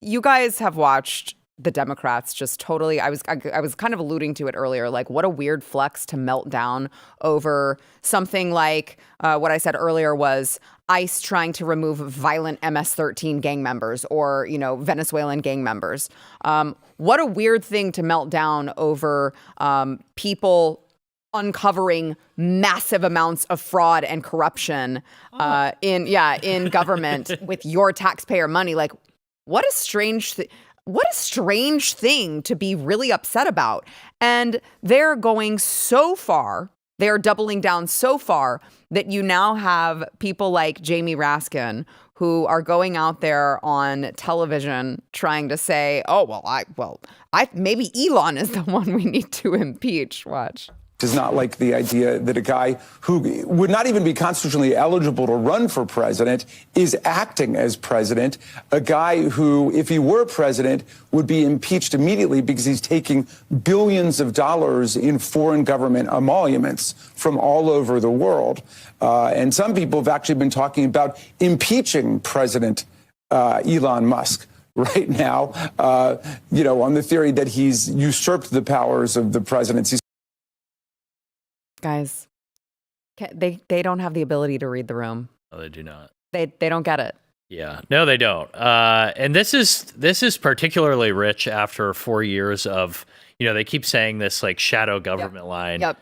you guys have watched the Democrats just totally, I was kind of alluding to it earlier, like what a weird flex to melt down over something like what I said earlier was ICE trying to remove violent MS-13 gang members or, Venezuelan gang members. What a weird thing to melt down over people uncovering massive amounts of fraud and corruption in government with your taxpayer money. Like, what a strange thing to be really upset about. And they're going so far, they're doubling down so far that you now have people like Jamie Raskin who are going out there on television trying to say, maybe Elon is the one we need to impeach. Watch. Does not like the idea that a guy who would not even be constitutionally eligible to run for president is acting as president, a guy who, if he were president, would be impeached immediately because he's taking billions of dollars in foreign government emoluments from all over the world. And some people have actually been talking about impeaching President Elon Musk right now, on the theory that he's usurped the powers of the presidency. Guys, they don't have the ability to read the room. No, they do not. They don't get it. Yeah, no, they don't. And this is particularly rich after 4 years of, they keep saying this like shadow government line. Yep.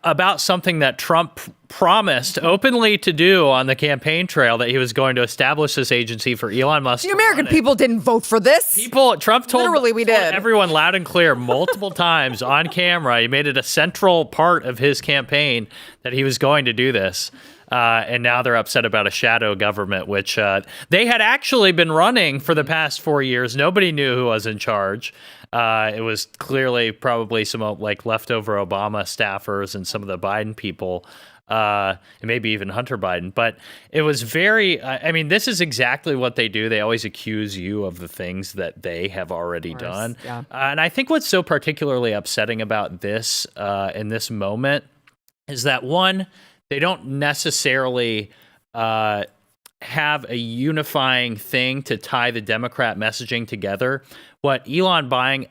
About something that Trump promised openly to do on the campaign trail, that he was going to establish this agency for Elon Musk. The American people didn't vote for this. Trump told did. Everyone loud and clear multiple times on camera. He made it a central part of his campaign that he was going to do this. And now they're upset about a shadow government, which they had actually been running for the past 4 years. Nobody knew who was in charge. It was clearly probably some like leftover Obama staffers and some of the Biden people, and maybe even Hunter Biden. But it was very, this is exactly what they do. They always accuse you of the things that they have already done. Yeah. And I think what's so particularly upsetting about this in this moment is that, one, they don't necessarily have a unifying thing to tie the Democrat messaging together. What Elon buying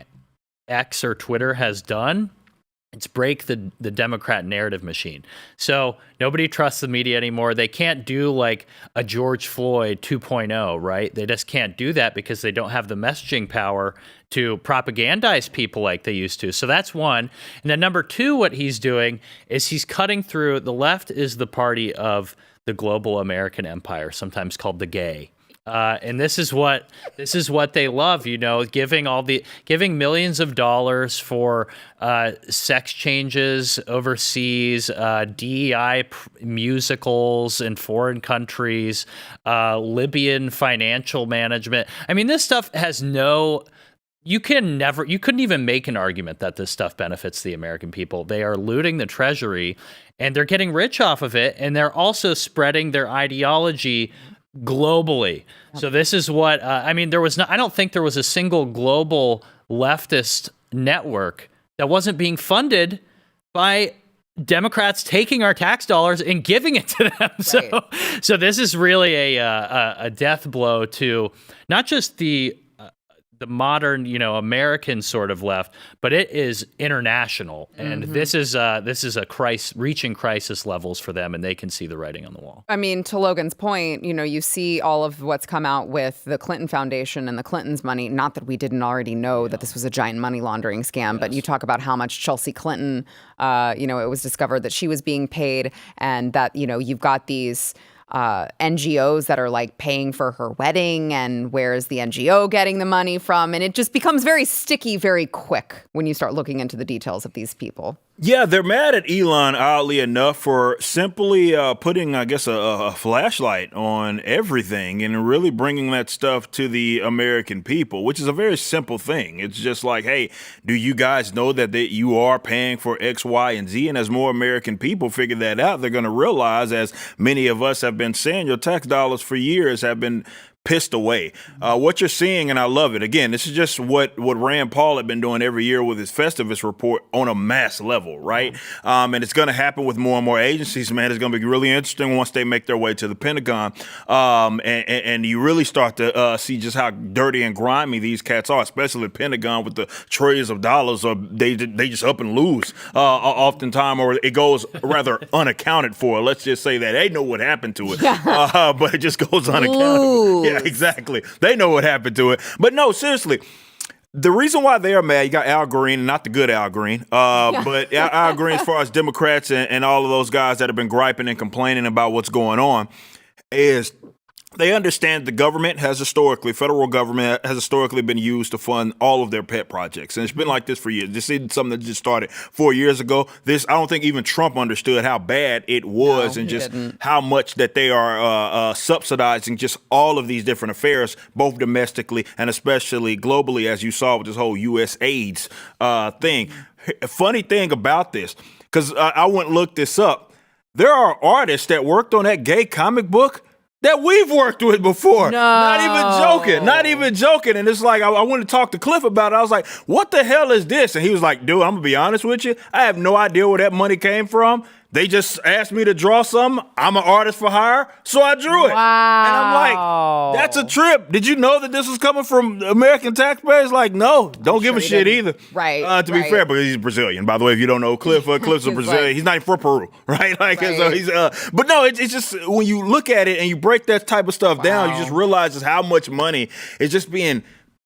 X or Twitter has done, it's break the Democrat narrative machine. So nobody trusts the media anymore. They can't do like a George Floyd 2.0, right? They just can't do that because they don't have the messaging power to propagandize people like they used to. So that's one. And then number two, what he's doing is he's cutting through. The left is the party of the global American empire, sometimes called the gay. And this is what they love, giving millions of dollars for sex changes overseas, DEI musicals in foreign countries, Libyan financial management. This stuff has you couldn't even make an argument that this stuff benefits the American people. They are looting the treasury and they're getting rich off of it. And they're also spreading their ideology globally. So this is what, I don't think there was a single global leftist network that wasn't being funded by Democrats taking our tax dollars and giving it to them. Right. So this is really a death blow to not just the modern, American sort of left, but it is international. And this is a crisis, reaching crisis levels for them, and they can see the writing on the wall. To Logan's point, you see all of what's come out with the Clinton Foundation and the Clintons' money. Not that we didn't already know that this was a giant money laundering scam, but you talk about how much Chelsea Clinton, it was discovered that she was being paid, and that, you've got these NGOs that are like paying for her wedding, and where is the NGO getting the money from? And it just becomes very sticky very quick when you start looking into the details of these people. Yeah, they're mad at Elon, oddly enough, for simply putting, I guess, a flashlight on everything and really bringing that stuff to the American people, which is a very simple thing. It's just like, hey, do you guys know that you are paying for X, Y, and Z? And as more American people figure that out, they're going to realize, as many of us have been saying, your tax dollars for years have been pissed away. What you're seeing, and I love it. Again, this is just what Rand Paul had been doing every year with his Festivus report on a mass level, right? And it's going to happen with more and more agencies, man. It's going to be really interesting once they make their way to the Pentagon. And you really start to see just how dirty and grimy these cats are, especially the Pentagon with the trillions of dollars, or they just up and lose oftentimes, or it goes rather unaccounted for. Let's just say that they know what happened to it, but it just goes unaccounted. Yeah, exactly. They know what happened to it. But no, seriously, the reason why they are mad, you got Al Green, not the good Al Green, but Al Green as far as Democrats and all of those guys that have been griping and complaining about what's going on, is they understand the government has historically, federal government has historically been used to fund all of their pet projects. And it's been like this for years. This isn't something that just started 4 years ago. I don't think even Trump understood how bad it was, and just how much that they are subsidizing just all of these different affairs, both domestically and especially globally, as you saw with this whole U.S. AIDS thing. Funny thing about this, because I went and looked this up, there are artists that worked on that gay comic book that we've worked with before. No. Not even joking. And it's like, I went to talk to Cliff about it. I was like, what the hell is this? And he was like, dude, I'm going to be honest with you. I have no idea where that money came from. They just asked me to draw something. I'm an artist for hire, so I drew it. Wow. And I'm like, that's a trip. Did you know that this was coming from American taxpayers? Like, no, don't give a shit either. Right. To be fair, because he's Brazilian. By the way, if you don't know, Cliff's a Brazilian. He's not even from Peru, right? Like, right. So he's. But no, it's just when you look at it and you break that type of stuff down, you just realize just how much money is just being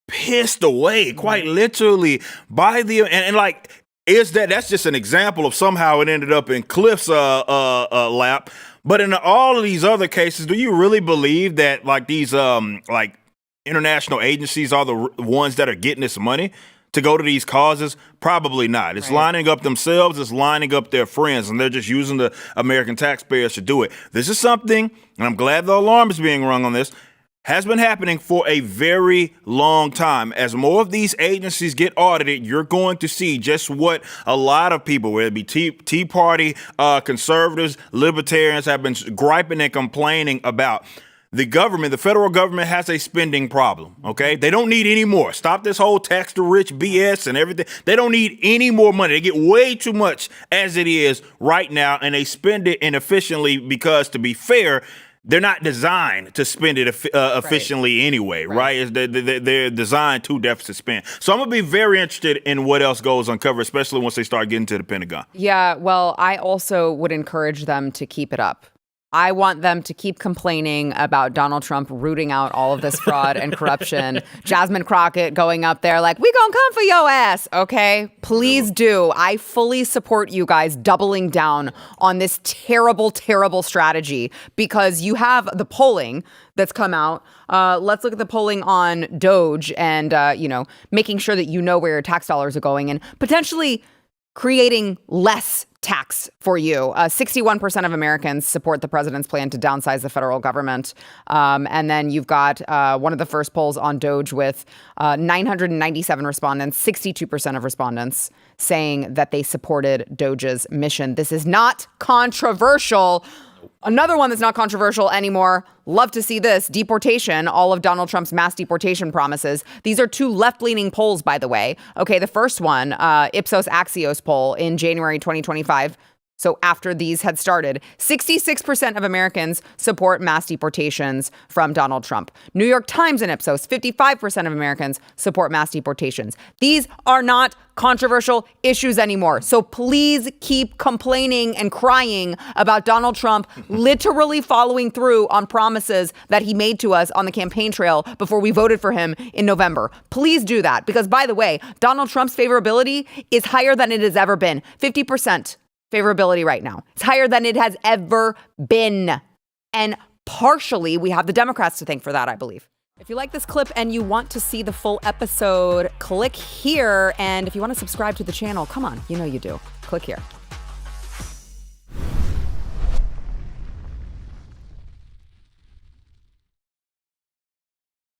pissed away, quite literally, by the and like. That's just an example of somehow it ended up in Cliff's lap. But in all of these other cases, do you really believe that like these like international agencies are the ones that are getting this money to go to these causes? Probably not. It's lining up themselves. It's lining up their friends, and they're just using the American taxpayers to do it. This is something, and I'm glad the alarm is being rung on this, has been happening for a very long time. As more of these agencies get audited, you're going to see just what a lot of people, whether it be Tea Party, conservatives, libertarians, have been griping and complaining about. The government, the federal government, has a spending problem, okay? They don't need any more. Stop this whole tax the rich BS and everything. They don't need any more money. They get way too much as it is right now, and they spend it inefficiently because, to be fair, they're not designed to spend it efficiently anyway, right? They're designed to deficit spend. So I'm going to be very interested in what else goes uncovered, especially once they start getting to the Pentagon. Yeah, well, I also would encourage them to keep it up. I want them to keep complaining about Donald Trump rooting out all of this fraud and corruption. Jasmine Crockett going up there like, we gonna come for your ass, okay? Please do. I fully support you guys doubling down on this terrible, terrible strategy, because you have the polling that's come out. Let's look at the polling on DOGE and, making sure that you know where your tax dollars are going and potentially creating less tax for you. 61% of Americans support the president's plan to downsize the federal government. And then you've got one of the first polls on DOGE with 997 respondents, 62% of respondents saying that they supported DOGE's mission. This is not controversial. Another one that's not controversial anymore. Love to see this. Deportation, all of Donald Trump's mass deportation promises. These are two left-leaning polls, by the way. Okay, the first one, Ipsos Axios poll in January 2025. So after these had started, 66% of Americans support mass deportations from Donald Trump. New York Times and Ipsos, 55% of Americans support mass deportations. These are not controversial issues anymore. So please keep complaining and crying about Donald Trump literally following through on promises that he made to us on the campaign trail before we voted for him in November. Please do that. Because, by the way, Donald Trump's favorability is higher than it has ever been. 50%. Favorability right now. It's higher than it has ever been. And partially, we have the Democrats to thank for that, I believe. If you like this clip and you want to see the full episode, click here. And if you want to subscribe to the channel, come on, you know you do. Click here.